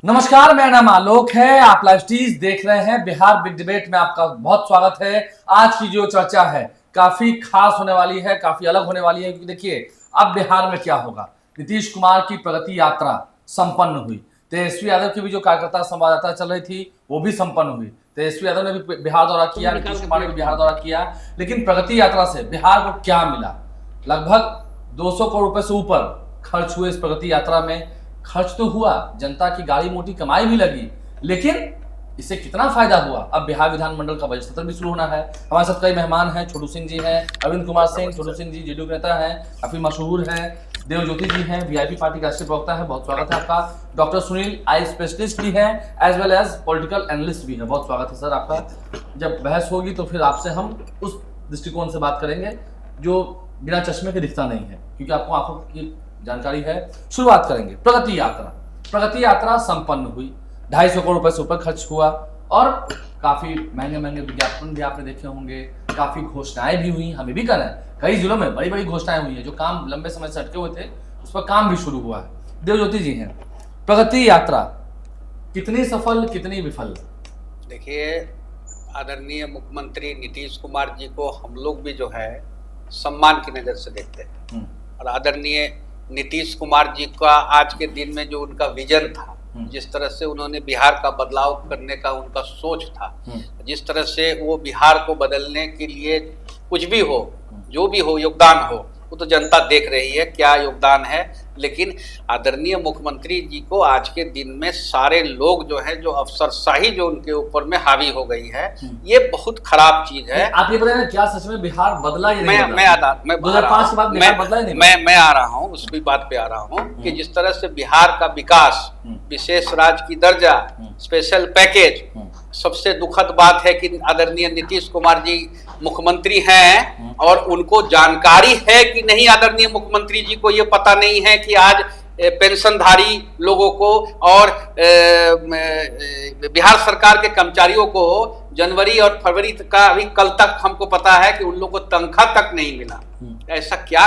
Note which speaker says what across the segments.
Speaker 1: नमस्कार, मेरा नाम आलोक है। आप लाइव स्टीज देख रहे हैं। बिहार बिग डिबेट में आपका बहुत स्वागत है। आज की जो चर्चा है काफी खास होने वाली है, काफी अलग होने वाली है, क्योंकि देखिए अब बिहार में क्या होगा। नीतीश कुमार की प्रगति यात्रा संपन्न हुई। तेजस्वी यादव की भी जो कार्यकर्ता संवाददाता चल रही थी वो भी संपन्न हुई। तेजस्वी यादव ने भी बिहार दौरा किया, नीतीश कुमार ने भी बिहार दौरा किया। लेकिन प्रगति यात्रा से बिहार को क्या मिला? लगभग 200 करोड़ रुपए से ऊपर खर्च हुए इस प्रगति यात्रा में। खर्च तो हुआ, जनता की गाड़ी मोटी कमाई भी लगी, लेकिन इससे कितना फायदा हुआ? अब बिहार विधानमंडल का बजट सत्र भी शुरू होना है। हमारे साथ कई मेहमान हैं। छोटू सिंह जी हैं, अरविंद कुमार सिंह, छोटू सिंह जी जेडीयू के नेता हैं, काफी मशहूर हैं। देवज्योति जी हैं, वीआईपी पार्टी के राष्ट्रीय प्रवक्ता है, बहुत स्वागत है आपका। डॉक्टर सुनील आई स्पेशलिस्ट भी हैं, as well as political analyst भी है, बहुत स्वागत है सर आपका। जब बहस होगी तो फिर आपसे हम उस दृष्टिकोण से बात करेंगे जो बिना चश्मे के दिखता नहीं है, क्योंकि आपको आंखों की जानकारी है। शुरुआत करेंगे प्रगति यात्रा। प्रगति यात्रा संपन्न हुई, 250 करोड़ रुपए से ऊपर खर्च हुआ और काफी महंगे महंगे विज्ञापन भी आपने देखे होंगे, काफी घोषणाएं भी हुई। हमें भी करना है, कई जिलों में बड़ी बड़ी घोषणाएं हुई है। जो काम लंबे समय से अटके हुए थे उस पर काम भी शुरू हुआ है। देवज्योति जी हैं, प्रगति यात्रा कितनी सफल, कितनी विफल?
Speaker 2: देखिए, आदरणीय मुख्यमंत्री नीतीश कुमार जी को हम लोग भी जो है सम्मान की नजर से देखते हैं। और आदरणीय नीतीश कुमार जी का आज के दिन में जो उनका विजन था, जिस तरह से उन्होंने बिहार का बदलाव करने का उनका सोच था, जिस तरह से वो बिहार को बदलने के लिए कुछ भी हो, जो भी हो, योगदान हो, वो तो जनता देख रही है क्या योगदान है। लेकिन आदरणीय मुख्यमंत्री जी को आज के दिन में सारे लोग जो है, जो अफसरशाही जो उनके ऊपर में हावी हो गई है, ये बहुत खराब चीज है।
Speaker 1: आप ये बताइए क्या सच में बिहार बदला या नहीं?
Speaker 2: मैं
Speaker 1: 2005 के बाद बिहार बदला ही नहीं?
Speaker 2: मैं आ रहा हूँ, उस भी बात पे आ रहा हूँ कि जिस तरह से बिहार का विकास, विशेष राज्य की दर्जा, स्पेशल पैकेज, सबसे दुखद बात है कि आदरणीय नीतीश कुमार जी मुख्यमंत्री हैं और उनको जानकारी है कि नहीं। आदरणीय मुख्यमंत्री जी को ये पता नहीं है कि आज पेंशनधारी लोगों को और बिहार सरकार के कर्मचारियों को जनवरी और फरवरी का अभी कल तक हमको पता है कि उन लोगों को तनख्वाह तक नहीं मिला। ऐसा क्या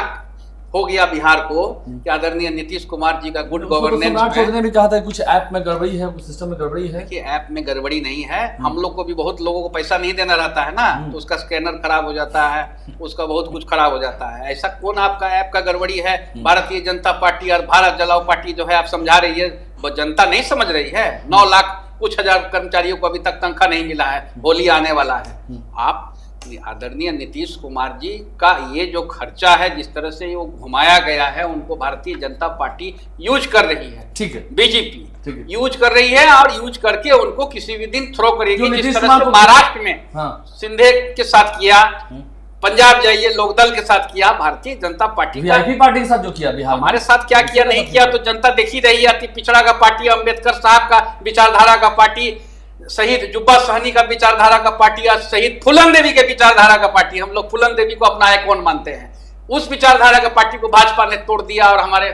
Speaker 2: हो गया बिहार को कि आदरणीय नीतीश कुमार जी का गुड गवर्नेंस
Speaker 1: ने भी कहा था कुछ ऐप में गड़बड़ी है, कुछ सिस्टम में गड़बड़ी है।
Speaker 2: कि ऐप में गड़बड़ी नहीं है। हम लोग को भी बहुत लोगों को पैसा नहीं देना रहता है ना, तो उसका स्कैनर खराब हो जाता है, उसका बहुत कुछ खराब हो जाता है। ऐसा कौन आपका ऐप का गड़बड़ी है? भारतीय जनता पार्टी और भारत जलाओ पार्टी जो है आप समझा रही है, वो जनता नहीं समझ रही है। 9 लाख कुछ हजार कर्मचारियों को अभी तक तनख्वाह नहीं मिला है, होली आने वाला है। आप आदरणीय नीतीश कुमार जी का ये जो खर्चा है, जिस तरह से वो घुमाया गया है, उनको भारतीय जनता पार्टी यूज कर रही है।
Speaker 1: ठीक है,
Speaker 2: बीजेपी यूज कर रही है और यूज करके उनको किसी भी दिन थ्रो करेगी। जिस तरह से महाराष्ट्र में सिंधे के साथ किया, पंजाब जाइए लोकदल के साथ किया, Bharatiya Janata party
Speaker 1: VIP party के साथ जो किया बिहार
Speaker 2: हमारे साथ क्या किया नहीं किया तो जनता देख ही रही है। अति पिछड़ा का पार्टी, अम्बेडकर साहब का विचारधारा का पार्टी, शहीद जुब्बा सहनी का विचारधारा का पार्टी, आज शहीद फूलन देवी के विचारधारा का पार्टी। हम लोग फूलन देवी को अपना आइकॉन मानते हैं। उस विचारधारा का पार्टी को भाजपा ने तोड़ दिया और हमारे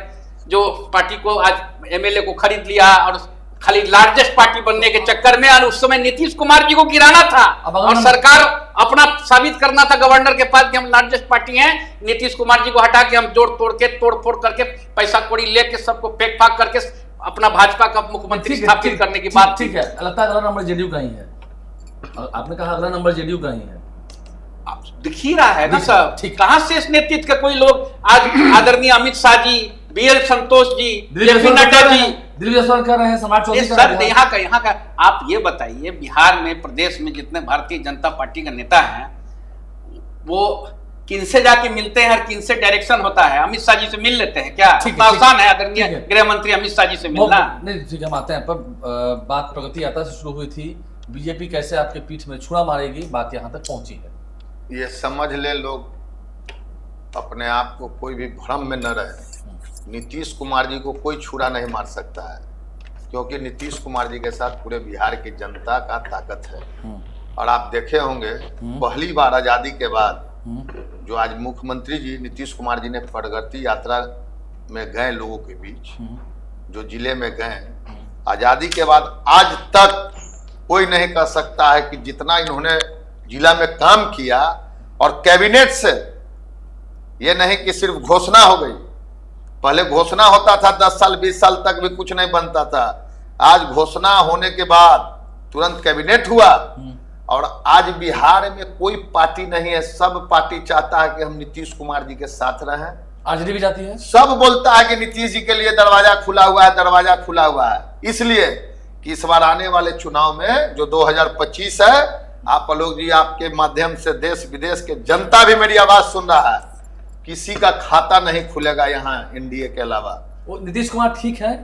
Speaker 2: जो पार्टी को आज एमएलए को खरीद लिया और खाली लार्जेस्ट पार्टी बनने के चक्कर में। और उस समय नीतीश कुमार जी को गिराना था और सरकार अपना साबित करना था गवर्नर के पास कि हम लार्जेस्ट पार्टी हैं। नीतीश कुमार जी को हटा के हम तोड़ फोड़ करके पैसा कौड़ी लेके सबको फेंक फाक करके अपना भाजपा का मुख्यमंत्री स्थापित करने की बात।
Speaker 1: ठीक है, लगता है अगला नंबर जेडीयू का ही है। आपने कहा अगला नंबर जेडीयू का ही है,
Speaker 2: दिख ही रहा है ना सब। कहां से इस नेतृत्व के कोई लोग आज आदरणीय अमित शाह जी, बीएल संतोष जी, जेपी नड्डा जी,
Speaker 1: दिल्ली कर रहे हैं, समाज चौधरी
Speaker 2: सर यहाँ का आप ये बताइए, बिहार में प्रदेश में जितने भारतीय जनता पार्टी का नेता हैं वो किनसे जाके मिलते हैं और किनसे डायरेक्शन होता है? अमित शाह जी से मिल लेते हैं क्या? आसान है आदरणीय गृह मंत्री अमित शाह जी से मिलना?
Speaker 1: नहीं, ठीक है, हम आते हैं। पर बात प्रगति यात्रा से शुरू हुई थी। बीजेपी कैसे आपके पीठ में छुरा मारेगी, बात यहाँ तक पहुंची है।
Speaker 3: ये समझ ले लोग अपने आप को, कोई भी भ्रम में न रहे। नीतीश कुमार जी को कोई छुरा नहीं मार सकता है, क्योंकि नीतीश कुमार जी के साथ पूरे बिहार की जनता का ताकत है। और आप देखे होंगे पहली बार आजादी के बाद जो आज मुख्यमंत्री जी नीतीश कुमार जी ने प्रगति यात्रा में गए, लोगों के बीच जो जिले में गए, आजादी के बाद आज तक कोई नहीं कह सकता है कि जितना इन्होंने जिला में काम किया, और कैबिनेट से ये नहीं कि सिर्फ घोषणा हो गई। पहले घोषणा होता था 10 साल 20 साल तक भी कुछ नहीं बनता था, आज घोषणा होने के बाद तुरंत कैबिनेट हुआ और आज बिहार में कोई पार्टी नहीं है, सब पार्टी चाहता है कि हम नीतीश कुमार जी के साथ रहें।
Speaker 1: आरजेडी भी जाती है,
Speaker 3: सब बोलता है कि नीतीश जी के लिए दरवाजा खुला हुआ है, दरवाजा खुला हुआ है, इसलिए कि इस बार आने वाले चुनाव में जो 2025 है, आप आलोक जी आपके माध्यम से देश विदेश के जनता भी मेरी आवाज सुन रहा है, किसी का खाता नहीं खुलेगा यहाँ एनडीए के अलावा।
Speaker 1: वो नीतीश कुमार ठीक है?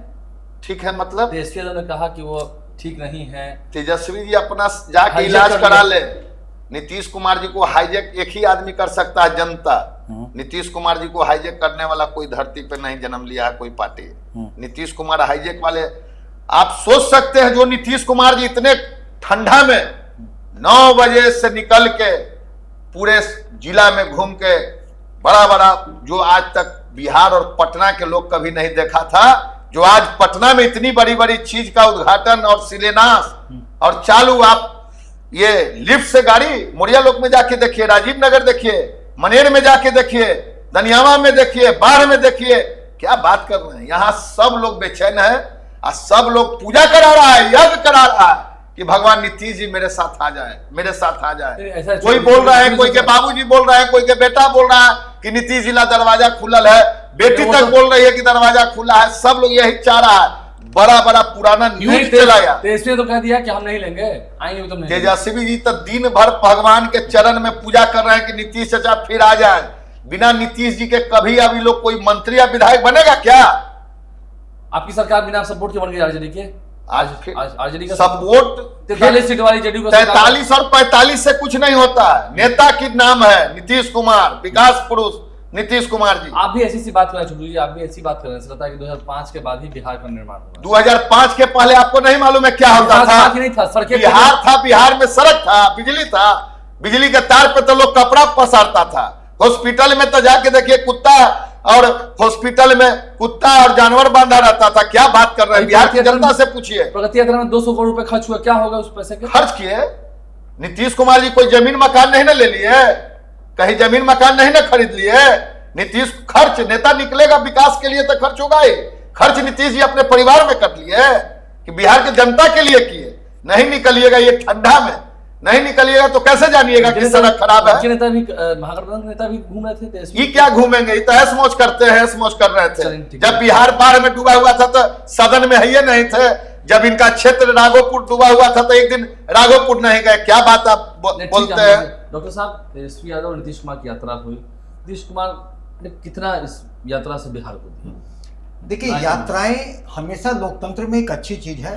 Speaker 3: ठीक है मतलब
Speaker 1: तेजस्वी यादव ने कहा कि वो ठीक नहीं है।
Speaker 3: तेजस्वी जी अपना जाके
Speaker 1: हाईजैक
Speaker 3: इलाज
Speaker 1: कर
Speaker 3: करा
Speaker 1: लिया।
Speaker 3: ले। नीतीश कुमार जी को हाईजैक एक ही आदमी कर सकता है, जनता। नीतीश कुमार जी को हाईजैक करने वाला कोई धरती पे नहीं जन्म लिया है कोई पार्टी। नीतीश कुमार हाईजैक वाले, आप सोच सकते हैं जो नीतीश कुमार जी इतने ठंडा में 9 बजे से निकल के पूरे जिला में घूम के बड़ा बड़ा जो आज तक बिहार और पटना के लोग कभी नहीं देखा था, जो आज पटना में इतनी बड़ी बड़ी चीज का उद्घाटन और शिलान्यास और चालू, आप ये लिफ्ट से गाड़ी मोरिया लोक में जाके देखिए, राजीव नगर देखिए, मनेर में जाके देखिए, दनियावा में देखिए, बाढ़ में देखिए, क्या बात कर रहे हैं। यहाँ सब लोग बेचैन है और सब लोग पूजा करा रहा है, यज्ञ करा रहा है कि भगवान नीतीश जी मेरे साथ आ जाए, मेरे साथ आ जाए। कोई बोल रहा है, कोई के बाबूजी बोल रहा है, कोई के बेटा बोल रहा है कि नीतीश जिला दरवाजा खुलल है, बेटी तक बोल रही है कि दरवाजा खुला है। सब लोग यही चाह रहा है, बड़ा बड़ा पुराना न्यूज चलाया।
Speaker 1: तेजस्वी तो कह दिया कि हम नहीं लेंगे, आएंगे भी तो नहीं।
Speaker 3: तेजस्वी जी तो दिन भर भगवान के चरण में पूजा कर रहे हैं कि नीतीश चाचा फिर आ जाए। बिना नीतीश जी के कभी अभी लोग कोई मंत्री या विधायक बनेगा क्या?
Speaker 1: आपकी सरकार बिना सपोर्ट के बन गई आरजेडी के।
Speaker 3: आज
Speaker 1: आरजेडी का
Speaker 3: सपोर्ट
Speaker 1: 43 सीट वाली जेडीयू का
Speaker 3: 43 और 45 से कुछ नहीं होता है। नेता की नाम है नीतीश कुमार, विकास पुरुष नीतीश कुमार जी।
Speaker 1: आप भी ऐसी सी बात करना छोड़ू जी, आप भी ऐसी बात कर रहे हैं कि 2005 के बाद ही बिहार का निर्माण हुआ।
Speaker 3: 2005 के पहले आपको नहीं मालूम है क्या होता था?
Speaker 1: नहीं था, सड़कें
Speaker 3: बिहार था, बिहार में सड़क था, बिजली था, बिजली के तार पे तो लोग कपड़ा पसारता था। हॉस्पिटल में तो जाके देखिए कुत्ता, और हॉस्पिटल में कुत्ता और जानवर बांधा रहता था। क्या बात कर रहे हैं? बिहार की जनता से पूछिए।
Speaker 1: प्रगति यात्रा में 200 करोड़ रुपए खर्च हुआ, क्या होगा उस पैसे के?
Speaker 3: खर्च किए। नीतीश कुमार जी कोई जमीन मकान नहीं ना ले लिए, कहीं जमीन मकान नहीं ना खरीद लिए। नीतीश खर्च, नेता निकलेगा विकास के लिए तो खर्च होगा ही। खर्च नीतीश जी अपने परिवार में कर लिए कि बिहार की जनता के लिए किए। नहीं निकलिएगा ये ठंडा में, नहीं निकलिएगा तो कैसे जानिएगा कि सड़क खराब है?
Speaker 1: नेता भी, महागठबंधन नेता भी घूम रहे थे।
Speaker 3: ये क्या घूमेंगे, ये तो ऐश मौज करते हैं, ऐश मौज कर रहे थे। जब बिहार बाढ़ में डूबा हुआ था तो सदन में है नहीं थे। जब इनका क्षेत्र राघोपुर डूबा हुआ था तो एक दिन राघोपुर नहीं गए। क्या बात आप बोलते हैं?
Speaker 1: डॉक्टर साहब, तेजस्वी यादव और नीतीश कुमार की यात्रा हुई, नीतीश कुमार ने कितना इस यात्रा से बिहार को दिया?
Speaker 4: देखिए, यात्राएं हमेशा लोकतंत्र में एक अच्छी चीज है।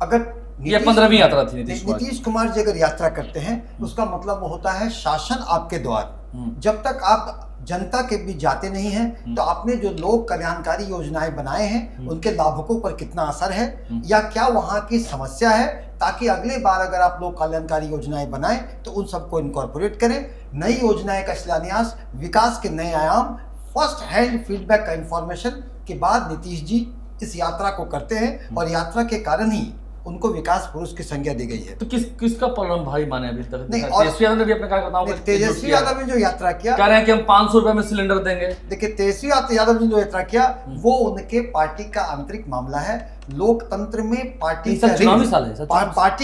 Speaker 4: अगर
Speaker 1: ये 15वीं यात्रा थी
Speaker 4: नीतीश कुमार जी अगर यात्रा करते हैं उसका मतलब वो होता है शासन आपके द्वार। जब तक आप जनता के बीच जाते नहीं हैं तो आपने जो लोक कल्याणकारी योजनाएं बनाए हैं उनके लाभुकों पर कितना असर है या क्या वहां की समस्या है, ताकि अगले बार अगर आप लोक कल्याणकारी योजनाएं बनाएं तो उन सबको इनकॉर्पोरेट करें। नई योजनाएं का शिलान्यास, विकास के नए आयाम, फर्स्ट हैंड फीडबैक का इंफॉर्मेशन के बाद नीतीश जी इस यात्रा को करते हैं और यात्रा के कारण ही उनको विकास पुरुष की संज्ञा दी गई है।
Speaker 1: तो किसका पलड़म भाई माने अभी तक?
Speaker 4: नहीं,
Speaker 1: तेजस्वी यादव ने भी अपने कार्यकर्ताओं को
Speaker 4: तेजस्वी यादव ने जो यात्रा किया,
Speaker 1: कह रहे हैं कि हम 500 रुपए में सिलेंडर देंगे।
Speaker 4: देखिए, तेजस्वी यादव ने जो यात्रा किया वो उनके पार्टी का आंतरिक मामला है। लोकतंत्र में पार्टी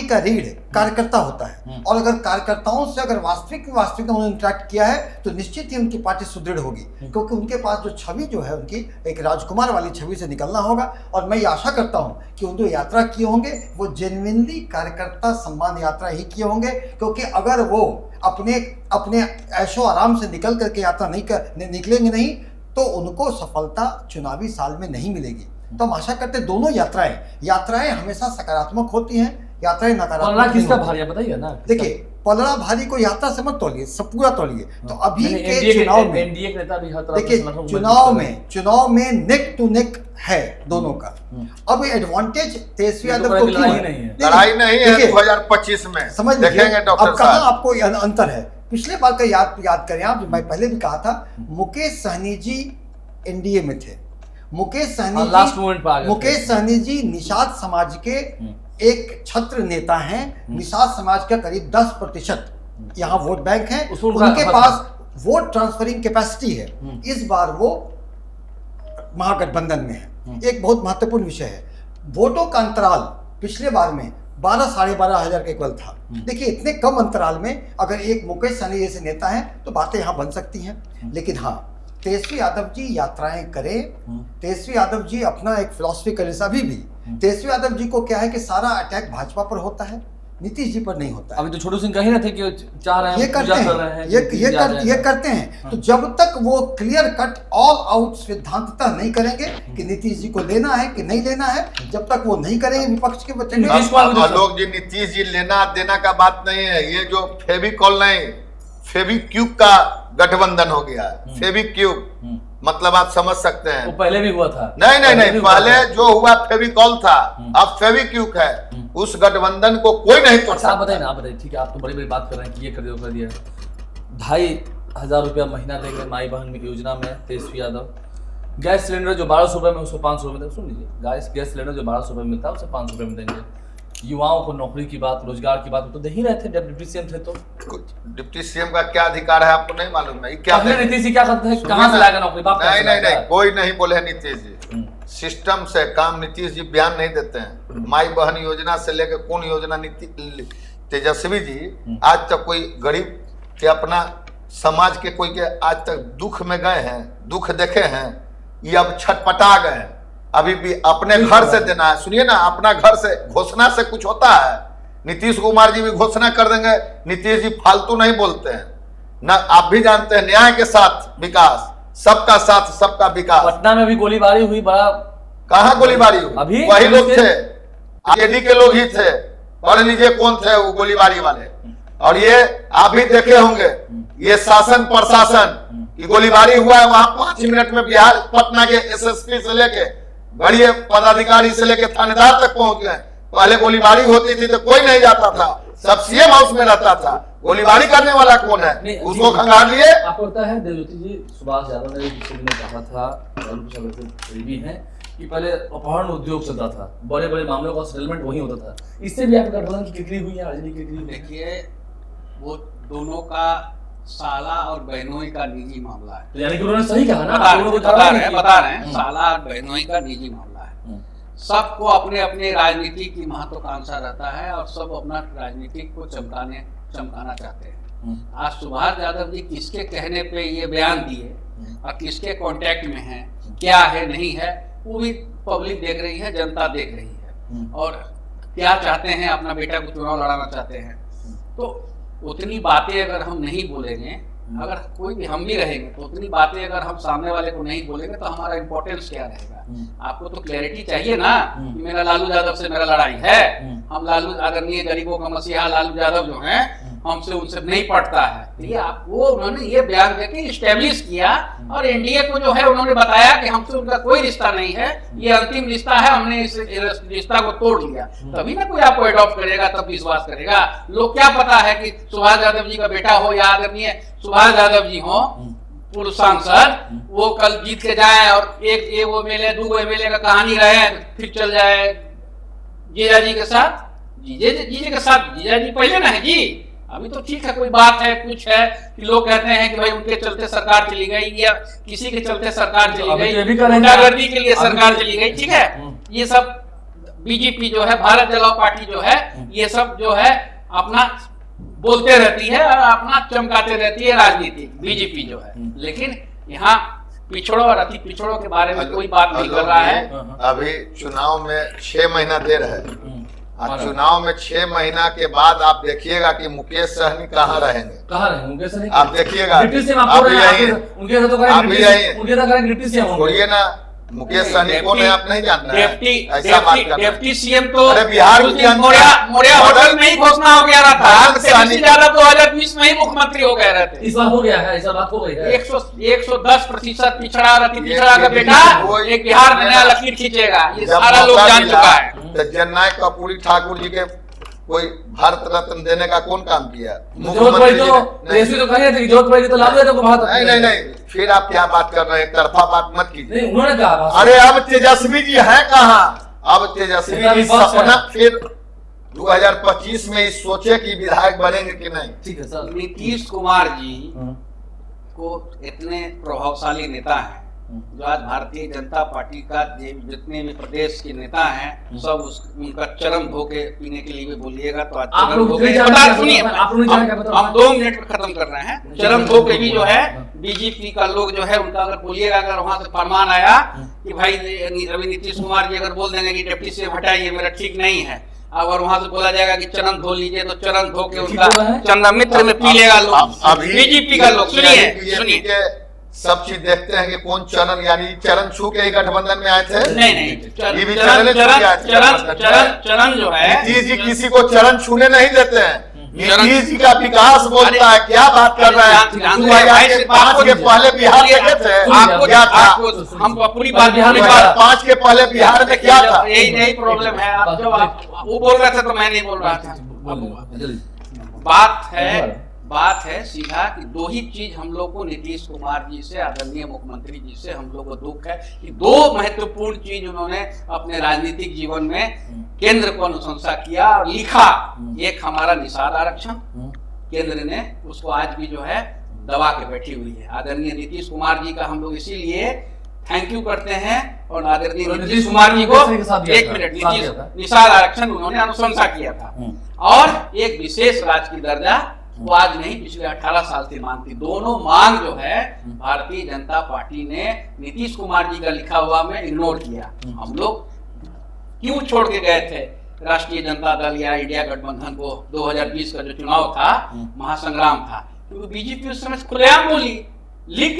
Speaker 4: का रीढ़ कार्यकर्ता होता है और अगर कार्यकर्ताओं से अगर वास्तविक उन्होंने इंटरेक्ट किया है तो निश्चित ही उनकी पार्टी सुदृढ़ होगी, क्योंकि उनके पास जो छवि जो है उनकी एक राजकुमार वाली छवि से निकलना होगा। और मैं ये आशा करता हूं कि उन जो यात्रा किए होंगे वो जेन्युइनली कार्यकर्ता सम्मान यात्रा ही किए होंगे, क्योंकि अगर वो अपने ऐशो आराम से निकल करके यात्रा निकलेंगे नहीं तो उनको सफलता चुनावी साल में नहीं मिलेगी। तो हम आशा करते दोनों यात्राएं हमेशा सकारात्मक होती हैं, यात्राएं नकारात्मक
Speaker 1: किसका भारी है बताइए ना।
Speaker 4: देखिए, पलड़ा भारी को यात्रा से मत तोलिए, सब पूरा तोलिए। तो अभी के चुनाव में
Speaker 1: एनडीए के नेता भी
Speaker 4: देखिए, चुनाव में नेक टू नेक है दोनों का। अब एडवांटेज तेजस्वी यादव को क्यों है?
Speaker 3: लड़ाई नहीं है 2025 में,
Speaker 4: समझ
Speaker 3: देखेंगे डॉक्टर
Speaker 4: अब कहाँ आपको अंतर है। पिछले बार का याद करें आप, मैं पहले भी कहा था, मुकेश सहनी जी एनडीए में थे। मुकेश सहनी जी निषाद समाज के एक छत्र नेता हैं। निषाद समाज का करीब 10% यहाँ वोट बैंक है, उनके पास वोट ट्रांसफरिंग कैपेसिटी है। इस बार वो महागठबंधन में है। एक बहुत महत्वपूर्ण विषय है। वोटों का अंतराल पिछले बार में 12-12,500 के इक्वल था। देखिए इतने कम अंतराल में अगर एक मुकेश सहनी जैसे नेता हैं तो बातें यहाँ बन सकती हैं। लेकिन हाँ, तेजस्वी यादव जी यात्राएं करें, तेजस्वी यादव जी अपना एक फिलॉसफी करें। अभी भी तेजस्वी यादव जी को क्या है कि सारा अटैक भाजपा पर होता है, नीतीश जी पर नहीं होता है।
Speaker 1: अभी तो छोटू सिंह कह ही रहे थे कि चाह रहे हैं,
Speaker 4: ये करते हैं, ये करते हैं। तो जब तक वो क्लियर कट ऑल आउट सिद्धांतता नहीं करेंगे कि नीतीश जी को लेना है कि नहीं लेना है, जब तक वो नहीं करेंगे विपक्ष के बच्चे
Speaker 3: लोग जी नीतीश जी लेना देना का बात नहीं है। ये जो फेविकॉल नहीं, फेविक्यूब का गठबंधन हो गया है। फेविक्यूब मतलब आप समझ सकते हैं,
Speaker 1: वो पहले भी हुआ था।
Speaker 3: नहीं, पहले जो हुआ फेविकॉल था, अब फेविक्यूब है। उस गठबंधन को कोई नहीं तोड़ सकता।
Speaker 1: आप बताइए ना, आप बताइए। ठीक है, आप तो बड़ी बड़ी बात कर रहे हैं कि ये कर दिया। 2,500 रुपया महीना देंगे माई बहन योजना में तेजस्वी यादव। गैस सिलेंडर जो 1200 रुपये में उसको 500 रुपये में, सुन लीजिए, गैस सिलेंडर जो 1200 रुपये में मिलता है उसे 500 रुपये में देंगे। युवाओं को नौकरी की बात, रोजगार की बात तो दे ही रहे थे जब डिप्टी सीएम थे। तो
Speaker 3: डिप्टी सीएम का क्या अधिकार है आपको नहीं मालूम है? क्या
Speaker 1: नीतीश जी क्या करते हैं, कहाँ से लाएगा नौकरी?
Speaker 3: नहीं, कोई नहीं बोले है नीतीश जी। सिस्टम से काम नीतीश जी बयान नहीं देते हैं। माई बहन योजना से लेकर कौन योजना तेजस्वी जी आज तक कोई गरीब के अपना समाज के कोई के आज तक दुख में गए हैं, दुख देखे हैं? ये अब छटपटा गए हैं। अभी भी अपने घर से देना है। सुनिए ना, अपना घर से घोषणा से कुछ होता है? नीतीश कुमार जी भी घोषणा कर देंगे। नीतीश जी फालतू नहीं बोलते हैं ना, आप भी जानते हैं। न्याय के साथ विकास, सबका साथ सबका विकास।
Speaker 1: पटना में भी गोलीबारी हुई, बड़ा
Speaker 3: कहाँ गोलीबारी हुई?
Speaker 1: अभी
Speaker 3: वही लोग थे, आरजेडी के लोग ही थे। पढ़ लीजिए कौन थे वो गोलीबारी वाले। और ये आप भी देखे होंगे, ये शासन प्रशासन की गोलीबारी हुआ है वहां 5 मिनट में। बिहार पटना के एसएसपी से लेके बड़े पदाधिकारी से लेके थानेदार तक पहुंच गए। पहले गोलीबारी होती थी तो कोई नहीं जाता था, सब सीएम हाउस में रहता था। गोलीबारी करने वाला कौन है? उसको खंगाल लिए।
Speaker 1: आपको पता है देवज्योति जी, सुभाष यादव ने कहा था, भी है कि पहले अपहरण उद्योग चलता था, बड़े बड़े मामलों का सेटलमेंट वही होता था। इससे भी आपका गठबंधन की कितनी हुई है, आरजेडी की कितनी?
Speaker 2: देखिए, वो दोनों का साला और बहनोई का निजी मामला है।
Speaker 1: यानी कि उन्होंने सही कहा ना,
Speaker 2: बता रहे हैं साला और बहनोई का निजी मामला है। सबको अपने अपने राजनीति की महत्वाकांक्षा रहता है और सब अपना राजनीति को चमकाना चाहते हैं। आज सुभाष यादव जी किसके कहने पे ये बयान दिए और किसके कांटेक्ट में है, क्या है नहीं है, वो भी पब्लिक देख रही है, जनता देख रही है। और क्या चाहते हैं, अपना बेटा को चुनाव लड़ाना चाहते हैं। तो उतनी बातें अगर हम नहीं बोलेंगे, अगर कोई भी हम भी रहेंगे, तो उतनी बातें अगर हम सामने वाले को नहीं बोलेंगे तो हमारा इंपॉर्टेंस क्या रहेगा? आपको तो क्लैरिटी चाहिए ना कि मेरा लालू यादव से मेरा लड़ाई है। हम लालू आदरणीय गरीबों का मसीहा लालू यादव जो है, हमसे उनसे नहीं पड़ता है। ये आपको उन्होंने ये बयान देके इस्टेब्लिश किया और एनडीए को जो है उन्होंने बताया कि हमसे उनका कोई रिश्ता नहीं है, ये अंतिम रिश्ता है, हमने इस रिश्ता को तोड़ लिया। तभी ना कोई आपको अडॉप्ट करेगा, तब विश्वास करेगा। लोग क्या पता है कि सुभाष यादव जी का बेटा हो या आदरणीय सुभाष यादव जी हो पूर्व सांसद, वो कल जीत के जाए और एक वो एमएलए 2 एमएलए का कहानी रहे, फिर चल जाए जीजा जी के साथ। जीजे के साथ जीजा जी पहले ना है जी। अभी तो ठीक है, कोई बात है, कुछ है कि लोग कहते हैं कि भाई उनके चलते सरकार चली गई या किसी के चलते सरकार चली गई, गुंडागर्दी के लिए सरकार चली गई। ठीक है, ये सब बीजेपी जो है, भारत जलाओ पार्टी जो है, ये सब जो है अपना बोलते रहती है और अपना चमकाते रहती है राजनीति, बीजेपी जो है। लेकिन यहाँ पिछड़ों और अति पिछड़ों के बारे में कोई बात नहीं कर रहा है।
Speaker 3: अभी चुनाव में 6 महीना देर है। चुनाव में 6 महीना के बाद आप देखिएगा कि मुकेश सहनी कहाँ रहेंगे।
Speaker 1: मुकेश सहनी
Speaker 3: आप देखिएगा, छोड़िए ना मुकेश सहनी को आप नहीं जानना है, ऐसा बात कर।
Speaker 2: डिप्टी सीएम तो
Speaker 3: बिहार
Speaker 2: मोरिया होटल में ही घोषणा हो गया था। 2020 में ही मुख्यमंत्री हो गए रहते।
Speaker 1: इस बार हो गया है, ऐसा बात हो गई है।
Speaker 2: 110% पिछड़ा और अति पिछड़ा का बेटा एक बिहार में नया लकीर खींचेगा, ये सारा लोग जान चुका है।
Speaker 3: जननायक कर्पूरी ठाकुर जी के कोई भारत रत्न देने का कौन काम किया? नहीं, फिर आप क्या बात कर रहे हैं? एक तरफा बात मत कीजिए।
Speaker 1: उन्होंने कहा,
Speaker 3: अरे अब तेजस्वी जी हैं कहाँ? अब तेजस्वी जी सपना फिर 2025 में सोचे कि विधायक बनेंगे कि नहीं।
Speaker 1: ठीक है सर।
Speaker 2: नीतीश कुमार जी को इतने प्रभावशाली नेता है जो आज भारतीय जनता पार्टी का जितने भी प्रदेश के नेता हैं सब उनका चरम धोके पीने के लिए भी बोलिएगा तो आज
Speaker 1: आप
Speaker 2: चरम
Speaker 1: लोग
Speaker 2: धोके सुनिए, हम 2 मिनट में खत्म कर रहे हैं। चरम धोके भी जो है बीजेपी का लोग जो है उनका अगर बोलिएगा, अगर वहां से फरमान आया कि भाई अभी नीतीश कुमार जी अगर बोल देंगे कि डिप्टी सीएम हटाइए मेरा ठीक नहीं है, अगर वहां से बोला जाएगा कि चरण धो लीजिए तो चरण धो के उनका चंदा मित्र में पी लेगा लोग, बीजेपी का लोग। सुनिए
Speaker 3: सब चीज देखते हैं कि कौन चरण, यानी चरण छू के ही गठबंधन में आए थे।
Speaker 2: नहीं चरण जो है
Speaker 3: नीतीश जी किसी को चरण छूने नहीं देते हैं। नीतीश जी का विकास बोलता है, क्या बात कर रहे हैं। 2005 के पहले बिहार देखे थे, क्या था?
Speaker 2: हम पूरी बात
Speaker 3: 2005 के पहले बिहार में क्या था?
Speaker 2: यही प्रॉब्लम है। आप जब आप वो बोल रहे थे तो मैं नहीं बोल रहा था। बात है सीधा कि 2 ही चीज हम लोग को नीतीश कुमार जी से, आदरणीय मुख्यमंत्री जी से हम लोग को दुख है कि 2 महत्वपूर्ण चीज उन्होंने अपने राजनीतिक जीवन में केंद्र को अनुशंसा किया और लिखा। एक हमारा निषाद आरक्षण, केंद्र ने उसको आज भी जो है दबा के बैठी हुई है। आदरणीय नीतीश कुमार जी का हम लोग इसीलिए थैंक यू करते हैं और आदरणीय नीतीश कुमार जी को 1 मिनट निषाद आरक्षण उन्होंने अनुशंसा किया था और एक विशेष राजकीय दर्जा वो आज नहीं पिछले 18 साल से मांगती। दोनों मांग जो है भारतीय जनता पार्टी ने नीतीश कुमार जी का लिखा हुआ में इग्नोर किया। हम लोग क्यों छोड़ के गए थे राष्ट्रीय जनता दल या इंडिया गठबंधन को? 2020 का जो चुनाव था, महासंग्राम था, क्योंकि बीजेपी उस समय खुलेआम बोली, लिख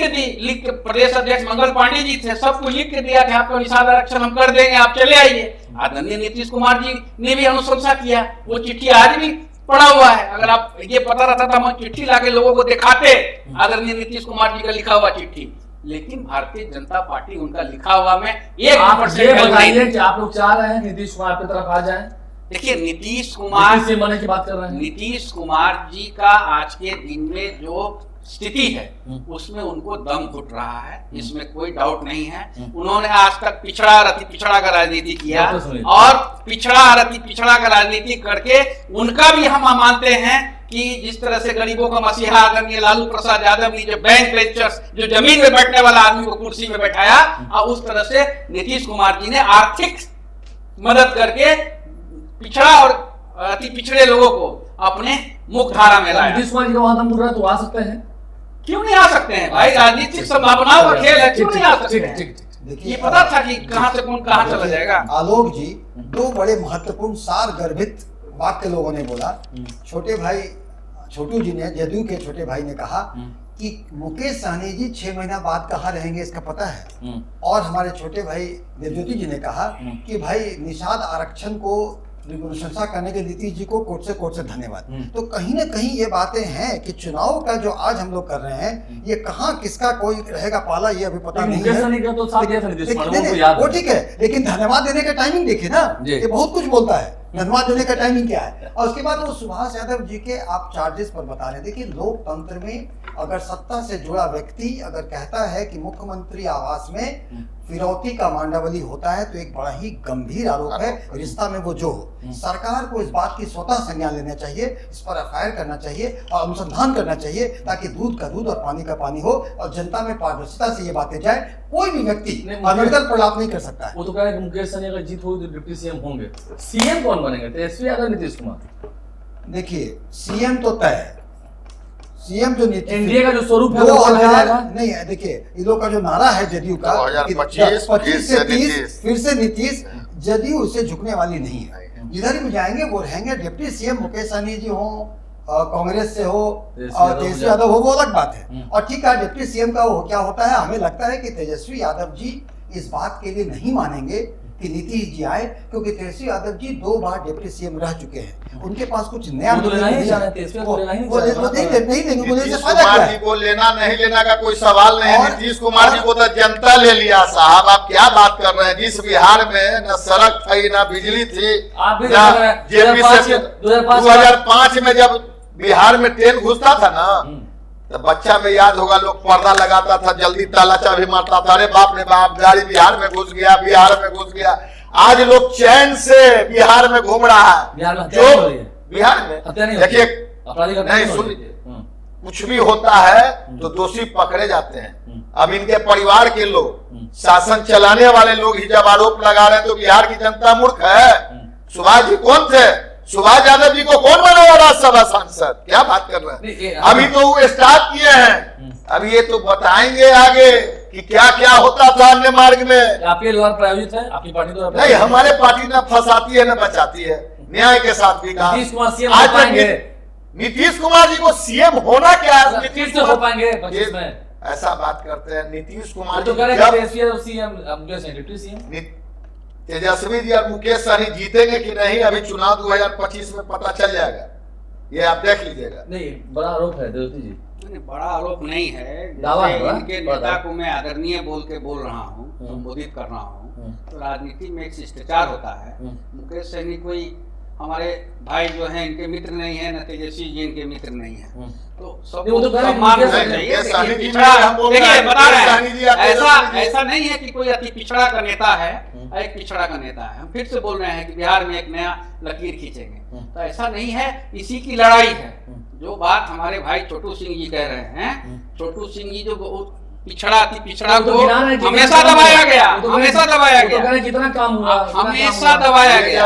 Speaker 2: के प्रदेश अध्यक्ष मंगल पांडे जी थे, सबको लिख के दिया कि आपको निषाद आरक्षण हम कर देंगे, आप चले आइए। आदरणीय नीतीश कुमार जी ने भी अनुशंसा किया, वो चिट्ठी आज भी पड़ा हुआ है। अगर आप ये पता रहता था, हम चिट्ठी लाके लोगों को दिखाते आदरणीय नीतीश कुमार जी का लिखा हुआ चिट्ठी, लेकिन भारतीय जनता पार्टी उनका लिखा हुआ में 1%
Speaker 1: बताइए कि आप लोग चाह रहे हैं नीतीश कुमार की तरफ आ जाए।
Speaker 2: देखिए नीतीश कुमार
Speaker 1: से मने की बात कर रहे हैं।
Speaker 2: नीतीश कुमार जी का आज के दिन में जो स्थिति है उसमें उनको दम घुट रहा है, इसमें कोई डाउट नहीं है। उन्होंने आज तक पिछड़ा का राजनीति किया और पिछड़ा का राजनीति करके उनका भी हम मानते हैं कि जिस तरह से गरीबों का मसीहा आदरणीय लालू प्रसाद यादव ने जो बैंक बेंचर्स, जो जमीन में बैठने वाला आदमी को कुर्सी में बैठाया, और उस तरह से नीतीश कुमार जी ने आर्थिक मदद करके पिछड़ा और अति पिछड़े लोगों को अपने मुख्य धारा में लाया।
Speaker 1: नीतीश कुमार जी का वहां दम घुट रहा है तो आ सकते हैं,
Speaker 2: क्यों नहीं आ सकते हैं भाई? राजनीतिक संभावनाओं का खेल है, क्यों नहीं आ सकते हैं? ये पता था कि कहां से कौन कहां चला जाएगा।
Speaker 4: आलोक जी 2 बड़े महत्वपूर्ण सार गर्भित वाक्य लोगों ने बोला। छोटे भाई छोटू जी ने, जदयू के छोटे भाई ने कहा कि मुकेश सहनी जी 6 महीना बाद कहाँ रहेंगे इसका पता है। और हमारे छोटे भाई देवज्योति जी ने कहा कि भाई निषाद आरक्षण को अनुशंसा करने के नीतीश जी को कोर्ट से धन्यवाद। तो कहीं ना कहीं ये बातें हैं कि चुनाव का जो आज हम लोग कर रहे हैं, ये कहाँ किसका कोई रहेगा पाला ये अभी पता नहीं है। वो ठीक है, लेकिन धन्यवाद देने का टाइमिंग देखिए ना, ये बहुत कुछ बोलता है। धन्यवाद देने का टाइमिंग क्या है? और उसके बाद वो सुभाष यादव जी के आप चार्जेस पर बता रहे थे कि लोकतंत्र में अगर सत्ता से जुड़ा व्यक्ति अगर कहता है कि मुख्यमंत्री आवास में फिरौती का मांडावली होता है तो एक बड़ा ही गंभीर आरोप है। रिश्ता में वो जो हो, सरकार को इस बात की स्वतः संज्ञान लेना चाहिए, इस पर एफआईआर करना चाहिए और अनुसंधान करना चाहिए, ताकि दूध का दूध और पानी का पानी हो और जनता में पारदर्शिता से ये बातें जाए। कोई भी व्यक्ति अनर्गल प्रलाप नहीं कर सकता है।
Speaker 1: वो तो कह रहे हैं कि मुकेश सहनी अगर जीत होगी तो डिप्टी सीएम होंगे। सीएम कौन बनेंगे, तेजस्वी यादव नीतीश कुमार?
Speaker 4: देखिए सीएम तो तय है। सीएम जो
Speaker 1: एनडीए का जो स्वरूप है
Speaker 4: वो नहीं है। देखिए इन लोग का जो नारा है जदयू का 2025 से 30 फिर से नीतीश, जदयू से झुकने वाली नहीं है। जिधर भी जाएंगे वो रहेंगे। डिप्टी सीएम मुकेश सहनी जी हो, कांग्रेस से हो और तेजस्वी यादव हो, वो अलग बात है। और ठीक है, डिप्टी सीएम का क्या होता है, हमें लगता है कि तेजस्वी यादव जी इस बात के लिए नहीं मानेंगे कि नीतीश जी आए, क्योंकि तेजस्वी यादव जी 2 बार डिप्टी सीएम रह चुके हैं। उनके पास कुछ नया
Speaker 1: नहीं लेना
Speaker 3: नीतीश कुमार जी को लेना नहीं लेना का कोई सवाल नहीं है। नीतीश कुमार जी को तो जनता ले लिया साहब। आप क्या बात कर रहे हैं? जिस बिहार में न सड़क थी, न बिजली थी, 2005 में जब बिहार में ट्रेन घुसता था ना, तो बच्चा में याद होगा, लोग पर्दा लगाता था, जल्दी ताला चाबी मारता था, अरे बाप रे बाप गाड़ी बिहार में घुस गया, बिहार में घुस गया। आज लोग चैन से बिहार में घूम रहा है। जो बिहार में देखिए, नहीं सुन, कुछ भी होता है तो दोषी पकड़े जाते हैं। अब इनके परिवार के लोग, शासन चलाने वाले लोग ही जब आरोप लगा रहे हैं तो बिहार की जनता मूर्ख है। सुभाष जी कौन थे? सुभाष यादव जी को कौन बनाया राज्यसभा सांसद? क्या बात कर रहे हैं? अभी तो वो स्टार्ट किए हैं, अब ये तो बताएंगे आगे कि क्या क्या होता था अन्य मार्ग में।
Speaker 1: आपके द्वारा प्रायोजित है? आपकी पार्टी द्वारा
Speaker 3: नहीं, हमारे पार्टी न फंसाती है न बचाती है, न्याय के साथ भी कहा।
Speaker 1: नीतीश कुमार सीएम
Speaker 3: आज
Speaker 1: हो पाएंगे?
Speaker 3: नीतीश कुमार जी को सीएम होना क्या है?
Speaker 1: नीतीश हो पाएंगे 25 में?
Speaker 3: ऐसा बात करते हैं नीतीश कुमार
Speaker 1: तो
Speaker 3: जी
Speaker 1: करेंगे
Speaker 3: जब
Speaker 1: CM, deputy CM
Speaker 3: Tejashwi ji और मुकेश सहनी जीतेंगे कि नहीं, अभी चुनाव 2025 में पता चल जाएगा, ये आप देख लीजिएगा।
Speaker 1: नहीं, बड़ा आरोप है देवती जी।
Speaker 2: बड़ा आरोप नहीं है,
Speaker 1: दावा है,
Speaker 2: इनके नेता को मैं आदरणीय बोल रहा हूँ, संबोधित कर रहा हूँ। तो राजनीति में एक शिष्टाचार होता है। मुकेश सहनी कोई हमारे भाई जो हैं इनके मित्र नहीं है, न तेजस्वी जी इनके मित्र नहीं है, तो सबको सम्मान होना चाहिए। देखिए बता रहे हैं, ऐसा नहीं है कि कोई अति पिछड़ा का नेता है, एक पिछड़ा का नेता है। हम फिर से बोल रहे हैं कि बिहार में एक नया लकीर खींचेंगे, तो ऐसा नहीं है, इसी की लड़ाई है। जो बात हमारे भाई छोटू सिंह जी कह रहे हैं, छोटू सिंह जी जो पिछड़ा को हमेशा दबाया गया, हमेशा दबाया गया,
Speaker 1: कितना काम हुआ,
Speaker 2: हमेशा दबाया गया।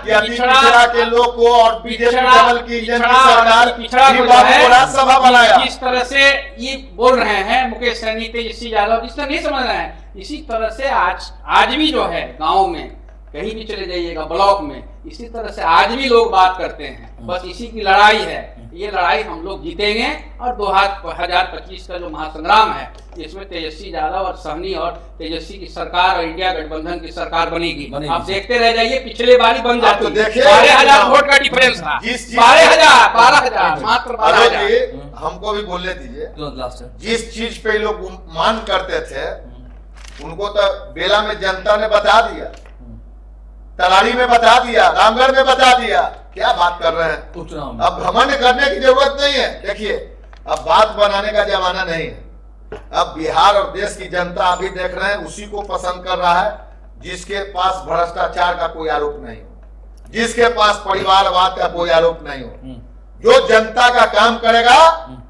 Speaker 3: पिछड़ा के लोग को और बीजेपी की सरकार राज्यसभा बनाया।
Speaker 2: इस तरह से ये बोल रहे हैं मुकेश सहनी, तेजस्वी यादव, इस तरह नहीं समझ रहे हैं। इसी तरह से आज भी जो है गाँव में कहीं भी चले जाइएगा, ब्लॉक में, इसी तरह से आज भी लोग बात करते हैं। बस इसी की लड़ाई है, ये लड़ाई हम लोग जीतेंगे। और 2025 का जो महासंग्राम है, इसमें तेजस्वी यादव और सहनी और तेजस्वी की सरकार और इंडिया गठबंधन की सरकार बनेगी। आप देखते रह जाइए, पिछले बारी बन जाती, 12,000 वोट का डिफरेंस था, 12,000 मात्र 12,000।
Speaker 3: हमको भी बोलने दीजिए, जिस चीज पे लोग मान करते थे उनको तो बेला में जनता ने बता दिया, तलारी में बता दिया, रामगढ़ में बता दिया। क्या बात कर रहे हैं? अब घमंड करने की जरूरत नहीं है। देखिए, अब बात बनाने का जमाना नहीं है। अब बिहार और देश की जनता अभी देख रहे हैं, उसी को पसंद कर रहा है जिसके पास भ्रष्टाचार का कोई आरोप नहीं हो, जिसके पास परिवारवाद का कोई आरोप नहीं हो। जो जनता का काम करेगा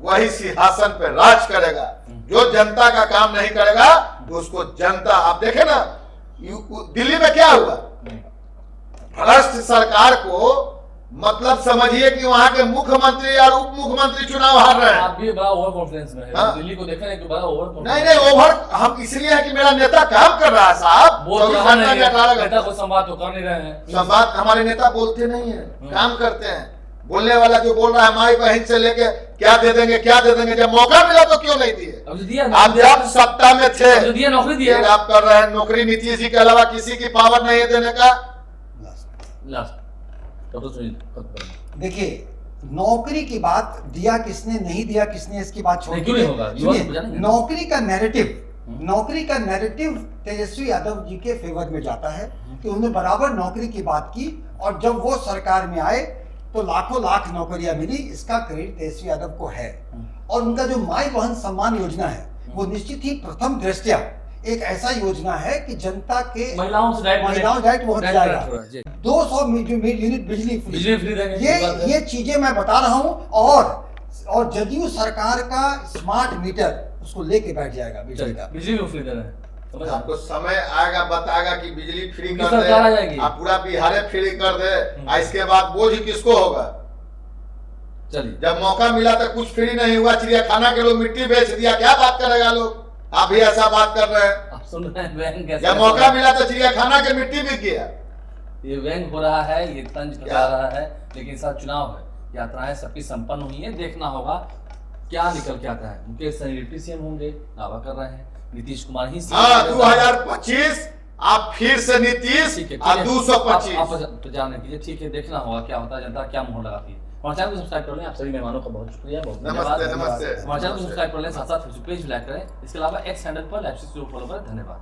Speaker 3: वही सिंहासन पर राज करेगा, जो जनता का काम नहीं करेगा तो उसको जनता, आप देखे ना दिल्ली में क्या हुआ, भ्रष्ट सरकार को, मतलब समझिए कि वहां के मुख्यमंत्री और उप मुख्यमंत्री चुनाव हार रहे हैं।
Speaker 1: आप भी बड़ा ओवर कॉन्फिडेंस में है। दिल्ली को देखा नहीं, बड़ा ओवर
Speaker 3: नहीं ओवर, हम इसलिए है कि मेरा नेता काम कर रहा है साहब।
Speaker 1: नेता को संवाद तो कर नहीं रहे हैं,
Speaker 3: संवाद हमारे नेता बोलते नहीं है, काम करते हैं। बोलने वाला जो बोल रहा है माई बहन से लेके क्या दे देंगे, क्या दे देंगे, जब मौका मिला तो क्यों नहीं दिए? आप जब सत्ता में थे
Speaker 1: नौकरी दिया,
Speaker 3: आप कर रहे हैं नौकरी। नीतीश जी के अलावा किसी की पावर नहीं है देने का।
Speaker 4: देखिए, नौकरी की बात दिया किसने, नहीं दिया किसने, इसकी बात छोड़िए। नौकरी का नैरेटिव तेजस्वी यादव जी के फेवर में जाता है कि उन्होंने बराबर नौकरी की बात की, और जब वो सरकार में आए तो लाखों लाख नौकरियां मिली। इसका क्रेडिट तेजस्वी यादव को है। और उनका जो माई बहन सम्मान योजना है, वो निश्चित ही प्रथम दृष्टया एक ऐसा योजना है कि जनता के महिलाओं से डायरेक्ट पहुंच जाएगा। 200 यूनिट बिजली फ्री, ये चीजें मैं बता रहा हूं। और जदयू सरकार का स्मार्ट मीटर उसको लेके बैठ जाएगा, बिजली फ्री दे रहे हैं।
Speaker 3: आपको समय आएगा, बताएगा कि बिजली फ्री कर दे, आप पूरा बिहार फ्री कर दे, इसके बाद बोझ किसको होगा?
Speaker 1: चलिए,
Speaker 3: जब मौका मिला तो कुछ फ्री नहीं हुआ, चिड़ियाखाना के लोग मिट्टी बेच दिया, क्या बात करेगा लोग? आप भी ऐसा बात कर रहे हैं।
Speaker 1: आप सुन रहे हैं,
Speaker 3: जब मौका मिला तो चिड़ियाखाना के मिट्टी भी किया।
Speaker 1: ये व्यंग हो रहा है, ये तंज करा रहा है, लेकिन साथ चुनाव है, यात्राएं सबकी संपन्न हुई है, देखना होगा क्या निकल के आता है। मुकेश सहनी डिप्टी सीएम होंगे, दावा कर रहे हैं। नीतीश कुमार ही
Speaker 3: 2025 आप फिर से नीतीश 225
Speaker 1: आप जाने कीजिए। ठीक है, देखना होगा क्या होता है, जनता क्या मोहर लगाती है। हमारे चैनल को सब्सक्राइब कर लें। आप सभी मेहमानों का बहुत शुक्रिया, बहुत धन्यवाद। हमारे चैनल को सब्सक्राइब कर लें, साथ साथ फेसबुक पेज भी लाइक करें। इसके अलावा एक्स हैंडल पर लाइव से फॉलो करें। धन्यवाद।